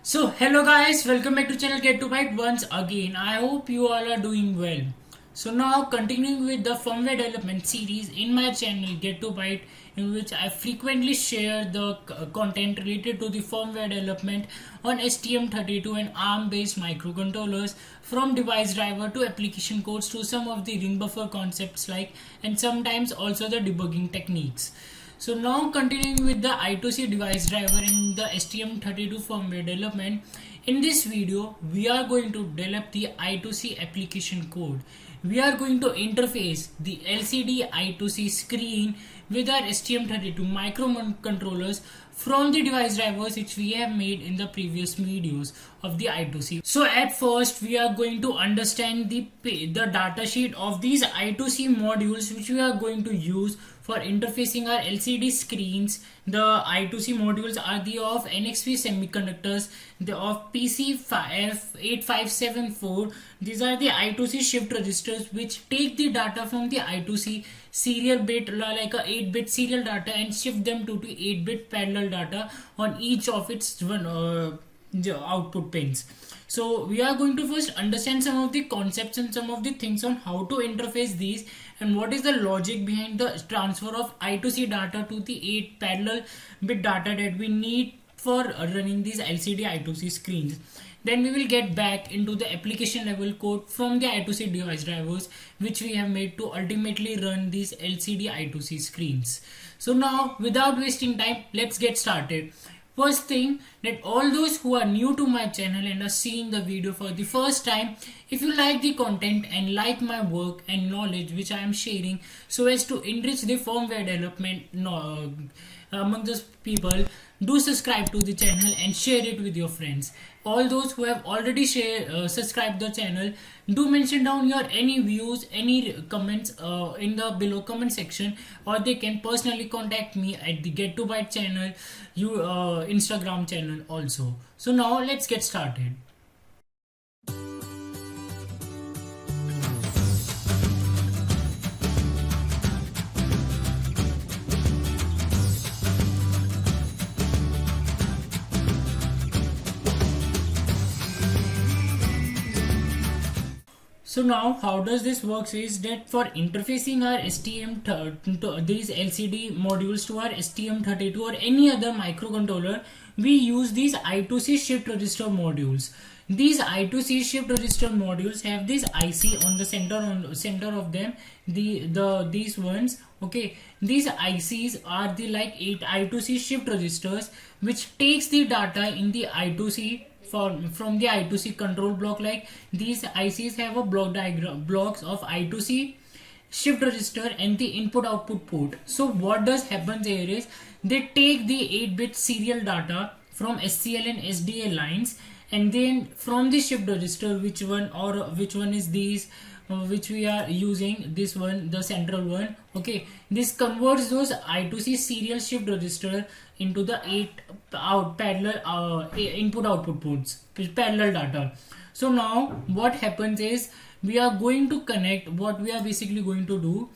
So hello guys, welcome back to channel Get to Byte once again. I hope you all are doing well. So now continuing with the firmware development series in my channel Get to Byte, in which I frequently share the content related to the firmware development on STM32 and ARM based microcontrollers, from device driver to application codes to some of the ring buffer concepts like, and sometimes also the debugging techniques. So now continuing with the I2C device driver in the STM32 firmware development. In this video, we are going to develop the I2C application code. We are going to interface the LCD I2C screen with our STM32 microcontrollers from the device drivers which we have made in the previous videos of the I2C. So at first we are going to understand the datasheet of these I2C modules which we are going to use for interfacing our LCD screens. The I2C modules are the of NXP Semiconductors, the of PC8574. These are the I2C shift registers which take the data from the I2C serial bit, like a 8-bit serial data, and shift them to the 8-bit parallel data on each of its the output pins. So we are going to first understand some of the concepts and some of the things on how to interface these and what is the logic behind the transfer of I2C data to the 8 parallel bit data that we need for running these LCD I2C screens. Then we will get back into the application level code from the I2C device drivers which we have made to ultimately run these LCD I2C screens. So now without wasting time, let's get started. First thing, that all those who are new to my channel and are seeing the video for the first time, if you like the content and like my work and knowledge which I am sharing so as to enrich the firmware development among those people, do subscribe to the channel and share it with your friends. All those who have already subscribed the channel, do mention down your any views, any comments in the below comment section, or they can personally contact me at the Get to Byte channel, Instagram channel also. So now let's get started. So now how does this works is that for interfacing our these LCD modules to our STM32 or any other microcontroller, we use these I2C shift register modules. These I2C shift register modules have this IC on the center of them, these ones. Okay, these ICs are the like 8 I2C shift registers which takes the data in the I2C from the I2C control block. Like these ICs have a blocks of I2C shift register and the input output port. So what does happen here is they take the 8-bit serial data from SCL and SDA lines, and then from the shift register, which one is these which we are using, this one, the central one. Okay, this converts those I2C serial shift register into the 8 parallel input output ports, parallel data. So now what happens is we are going to connect, what we are basically going to do,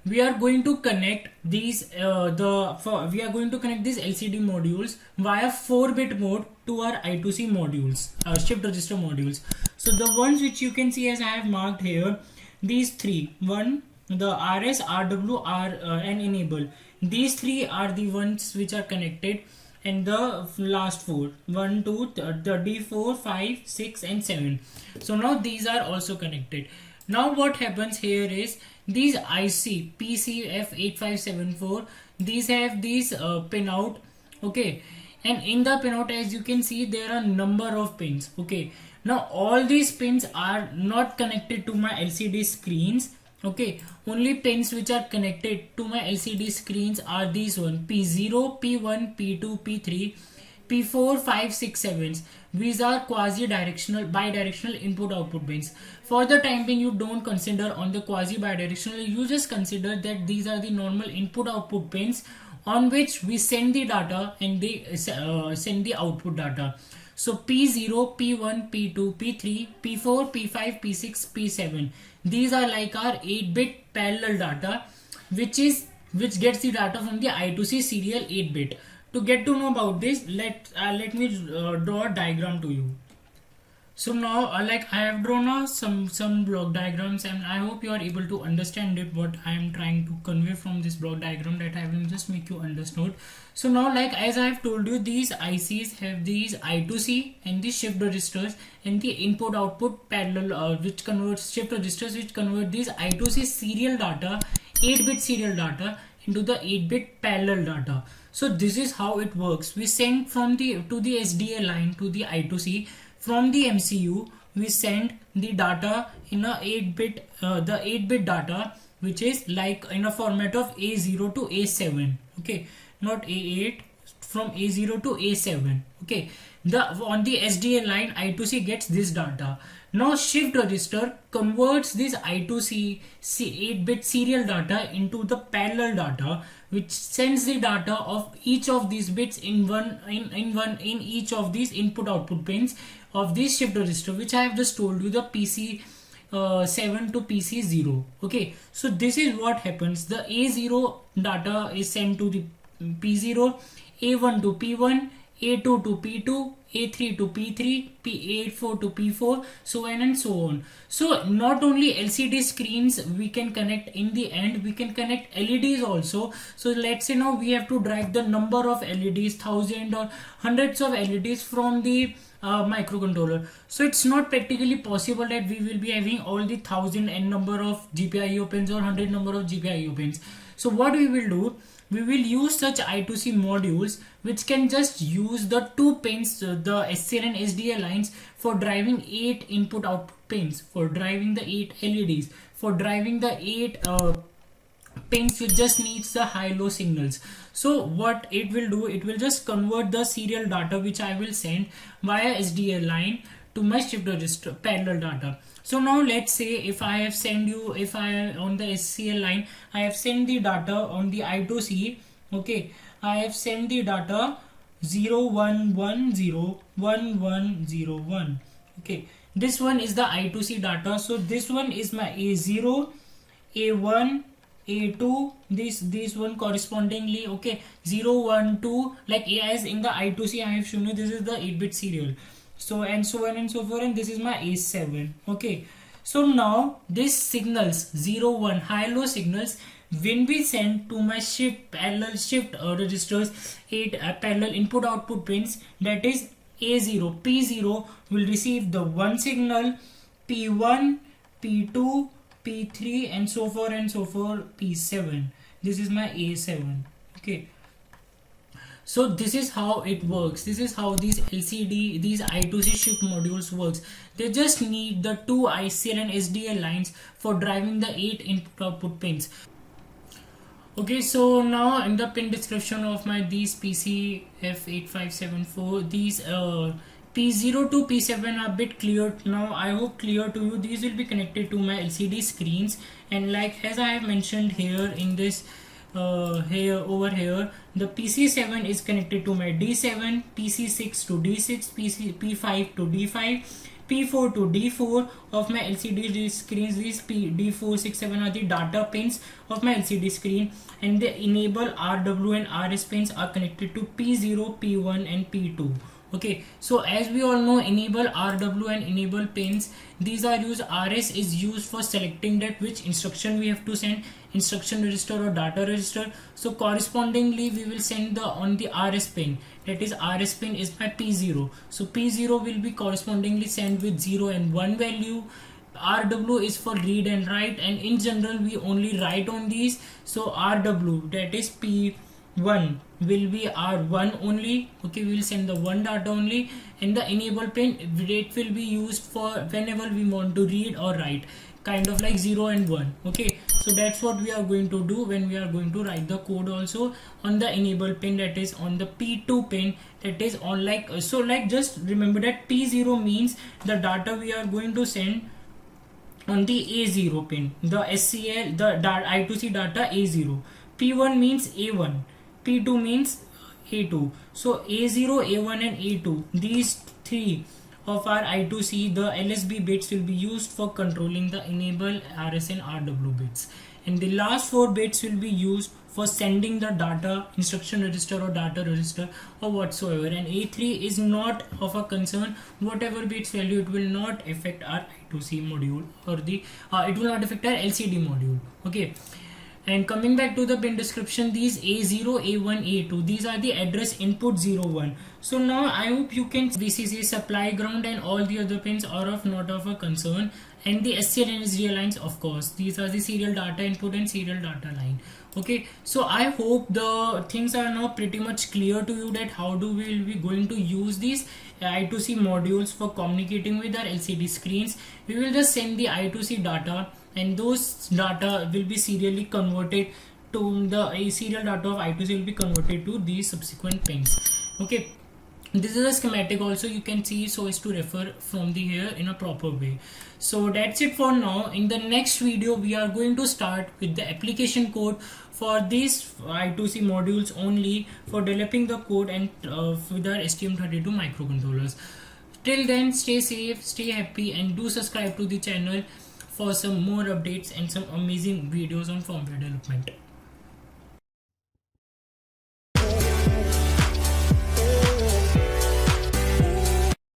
we are going to connect these we are going to connect these LCD modules via 4-bit mode to our I2C modules, shift register modules. So the ones which you can see as I have marked here, these three, one, the RS, RW, and enable, these three are the ones which are connected, and the last 4, 1, 2, the D4, 5, 6 and 7. So now these are also connected. Now what happens here is these IC PCF8574, these have these pinout. Okay, and in the pinout, as you can see, there are number of pins. Okay, now all these pins are not connected to my LCD screens. Okay, only pins which are connected to my LCD screens are these one, P0, P1, P2, P3, P4, 5, 6, 7. These are quasi-directional, bidirectional input-output pins. For the time being, you don't consider on the quasi-bidirectional. You just consider that these are the normal input-output pins on which we send the data and they send the output data. So P0, P1, P2, P3, P4, P5, P6, P7. These are like our 8-bit parallel data, which gets the data from the I2C serial 8-bit To get to know about this, let me draw a diagram to you. So now like I have drawn some block diagrams, and I hope you are able to understand it, what I am trying to convey from this block diagram, that I will just make you understood. So now, like as I have told you, these ICs have these I2C and the shift registers and the input output parallel, which converts shift registers, which convert these I2C serial data, 8-bit serial data, into the 8-bit parallel data. So this is how it works. We send from the to the SDA line to the I2C. From the MCU, we send the data in a 8-bit, the 8-bit data, which is like in a format of A0 to A7. Okay, not A8, from A0 to A7. Okay, on the SDA line, I2C gets this data. Now shift register converts this I2C 8-bit serial data into the parallel data, which sends the data of each of these bits in each of these input output pins of this shift register, which I have just told you, the PC 7 to PC 0. Okay, so this is what happens. The A0 data is sent to the P0, A1 to P1, A2 to P2, A3 to P3, A4 to P4, so on and so on. So not only LCD screens we can connect, in the end we can connect LEDs also. So let's say now we have to drag the number of LEDs, thousand or hundreds of LEDs from the microcontroller. So it's not practically possible that we will be having all the 1000 n number of GPIO pins or 100 number of GPIO pins. So what we will do, we will use such I2C modules which can just use the two pins, the SCL and SDA lines, for driving 8 input output pins, for driving the 8 LEDs, for driving the 8 pins which just needs the high-low signals. So what it will do, it will just convert the serial data which I will send via SDA line to my shift register parallel data. So now let's say if I have sent you, if I on the SCL line, I have sent the data on the I2C. Okay, I have sent the data 01101101. Okay, this one is the I2C data. So this one is my A0, A1, A2, this one correspondingly. Okay, 0 1 2, like as in the I2C I have shown you, this is the 8-bit serial. So and so on and so forth, and this is my A7. Okay, so now this signals 0 1 high-low signals, when we send to my parallel shift registers 8 parallel input output pins, that is A0, P0 will receive the one signal, P1, P2, P3 and so forth and so forth, P7. This is my A7. Okay, so this is how it works. This is how these I2C shift modules works. They just need the two ICL and SDA lines for driving the 8 input output pins. Okay, so now in the pin description of my these PC F8574, these P0 to P7 are a bit clear now. I hope clear to you. These will be connected to my LCD screens, and like as I have mentioned here in this over here, the PC7 is connected to my D7, PC6 to D6, P5 to D5, P4 to D4 of my LCD screens. These D4, 6, 7 are the data pins of my LCD screen, and the enable RW and RS pins are connected to P0, P1 and P2. Okay, so as we all know, enable RW and enable pins, these are used. RS is used for selecting that which instruction we have to send, instruction register or data register. So correspondingly we will send the on the RS pin, that is RS pin is my P0. So P0 will be correspondingly sent with 0 and 1 value. RW is for read and write, and in general we only write on these. So RW, that is P1, will be R1 only. Okay, we will send the one data only, and the enable pin, it will be used for whenever we want to read or write, kind of like 0 and 1. Okay, so that's what we are going to do when we are going to write the code also on the enable pin, that is on the P2 pin, that is on like so. Like just remember that P0 means the data we are going to send on the A0 pin, the SCL, the I2C data A0. P1 means A1, P2 means A2. So A0, A1 and A2, these three of our I2C, the LSB bits will be used for controlling the enable, RS and RW bits, and the last 4 bits will be used for sending the data instruction register or data register or whatsoever, and A3 is not of a concern. Whatever be its value, it will not affect our I2C module or the it will not affect our LCD module. Okay. And coming back to the pin description, these A0, A1, A2, these are the address input 01. So now I hope you can VCC supply ground and all the other pins are of not of a concern, and the SCL and SDL lines, of course, these are the serial data input and serial data line. Okay, so I hope the things are now pretty much clear to you that how do we will be going to use these I2C modules for communicating with our LCD screens. We will just send the I2C data, and those data will be serially converted to the serial data of I2C will be converted to these subsequent pins. Okay, this is a schematic also, you can see, so as to refer from the here in a proper way. So that's it for now. In the next video we are going to start with the application code for these I2C modules only, for developing the code and with our STM32 microcontrollers. Till then, stay safe, stay happy, and do subscribe to the channel for some more updates and some amazing videos on firmware development.